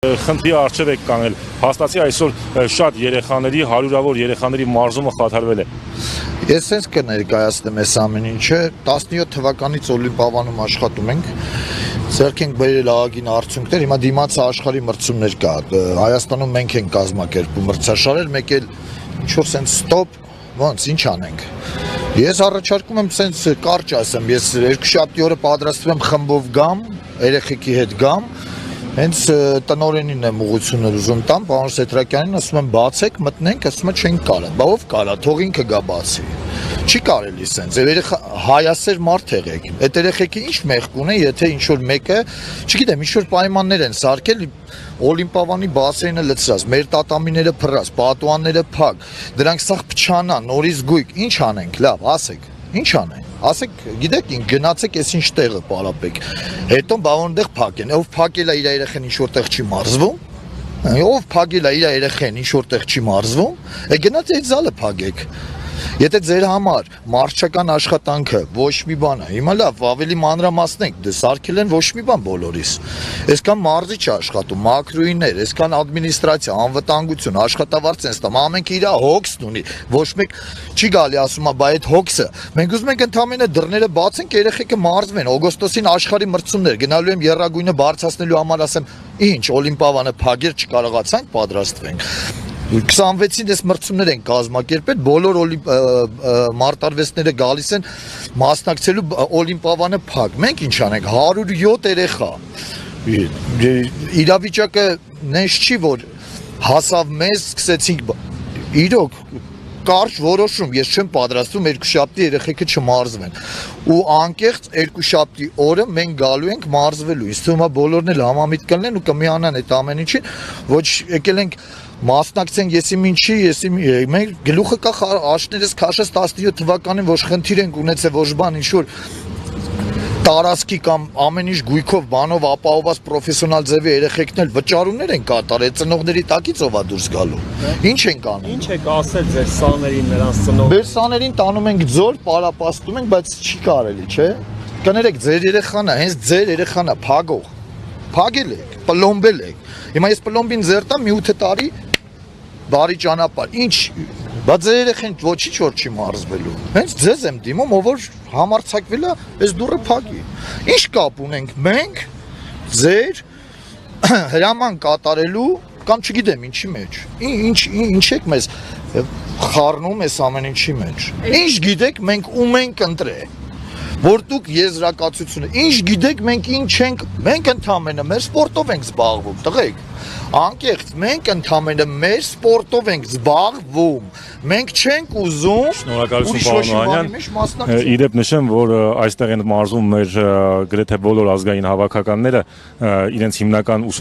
Խնդրի առջև եք կանել, հաստատի այսօր շատ երեխաների, հարյուրավոր երեխաների մարզումը խաթարվել է։ Ես sense կներկայացնեմ այս ամեն ինչը, 17 թվականից Օլիմպիադանում աշխատում ենք, ձեռք ենք բերել ահագին արդյունքներ, հիմա դիմաց աշխարհի մրցումներ կա, Հայաստանում մենք ենք կազմակերպում մրցաշարեր, մեկ էլ ինչ-որ sense stop, ոնց, ինչ անենք։ Ես առաջարկում եմ sense կարճ ասեմ, ես երկուշաբթի օրը պատրաստվում եմ խմբով գամ, երեխեքի հետ գամ, հենց տնօրենին եմ ուղղություններ ուզում տամ, պարոն Սետրակյանին ասում եմ բացեք, մտնենք, ասում է չենք կարա, բա ով կարա, թող ինքը գա բացի։ Չի կարելի sense, երեխա հայասեր մարդ եղեք։ Այդ երեխեքի ինչ մեղք ունեն, եթե ինչ որ մեկը, չգիտեմ, ինչ որ պայմաններ են սարքել, Օլիմպիադանի բասեինը լցրած, մեր տատամիները փռած, պատուանները փակ, դրանք սաղ փչանան, նորից գույք, ինչ անենք, լավ, ասեք, ինչ անենք։ Ասեք, գիտեք, գնացեք այս ինչ տեղը պարապեք։ Հետո բավոնդեղ փակեն։ Ով փակել է իր երեխեն ինչ որտեղ չի մարզվում։ Ով փակել է իր երեխեն ինչ որտեղ չի մարզվում, գնաց այդ զալը փակեք։ Եթե ձեր համար մարզչական աշխատանքը ոչ մի բան է, հիմա լավ, ավելի մանրամասնենք, դե սարքել են ոչ մի բան բոլորիս։ Այսքան մարզիչ աշխատում, մակրոյիներ, այսքան ադմինիստրացիա, անվտանգություն, աշխատավարձ են ստամ, ամենքը իր հոգսն ունի, ոչ մեկ չի գալի ասում, բա այդ հոգսը, մենք ուզում ենք ընդամենը դռները բացենք, երեխեքը մարզվեն, օգոստոսին աշխարհի մրցումներ, գնալու եմ եռագույնը բարձրացնելու համար ասեմ, ինչ, Օլիմպիադանը փակեր չկարողացանք, պատրաստվենք։ 26-ին այս մրցումներ են կազմակերպել, բոլոր մարտարվեստները գալիս են մասնակցելու Օլիմպիադանը փակ։ Մենք ինչ անենք, 107 երեխա։ Իրավիճակը նենց չի, որ հասավ մեզ, սկսեցինք իրոք կարճ որոշում, ես չեմ պատրաստվում երկուշաբթի երեխեքը չմարզվեն։ Ու անկեղծ երկուշաբթի օրը մենք գալու ենք մարզվելու։ Իսկ թվում է բոլորն էլ համամիտ կլինեն ու կմիանան այդ ամեն ինչին, ոչ եկել ենք մասնակցենք եսի ինչի, մենք գլուխը կա աշներս քաշած 17 թվականին ոչ խնդիր ենք ունեցել ոչ բան ինչ որ տարածքի կամ ամեն ինչ գույքով բանով ապահովված պրոֆեսիոնալ ձևի երեխեքն էլ վճարումներ են կատարել, ծնողների տակից ով է դուրս գալու։ Ինչ ենք անում։ Ինչ եք ասել ձեր սաներին նրանց ծնող։ Մեր սաներին տանում ենք ձոր, պարապաստում ենք, բայց չի կարելի, չէ։ Կներեք, ձեր երեխան է, հենց ձեր երեխան է, փագող։ Փագել եք, պլոմբել եք։ Հիմա ես պլոմբին ձերտամ մի 8 տարի բարի ճանապարհ։ Ինչ, բայց ձեր երեխան ոչինչ որ չի մարզվելու։ Հենց ձեզ եմ դիմում, ով որ համարցակվել է, այս դուռը փակի։ Ինչ կապ ունենք մենք ձեր հրաման կատարելու կամ չգիտեմ ինչի մեջ։ Ինչ եք մեզ խառնում այս ամեն ինչի մեջ։ Ինչ գիտեք մենք ում ենք ընտրել։ Որ դուք եզրակացությունը, ինչ գիտեք մենք ինչ ենք, մենք ընդամենը մեր սպորտով ենք զբաղվում, տղեկ։ Անկեղծ, մենք ընդամենը մեր սպորտով ենք զբաղվում, մենք չենք ուզում Շնորհակալություն պարոն Օհանյան։ Իդեպ նշեմ, որ այստեղ են մարզում մեր գրեթե բոլոր ազգային հավաքականները իրենց հիմնական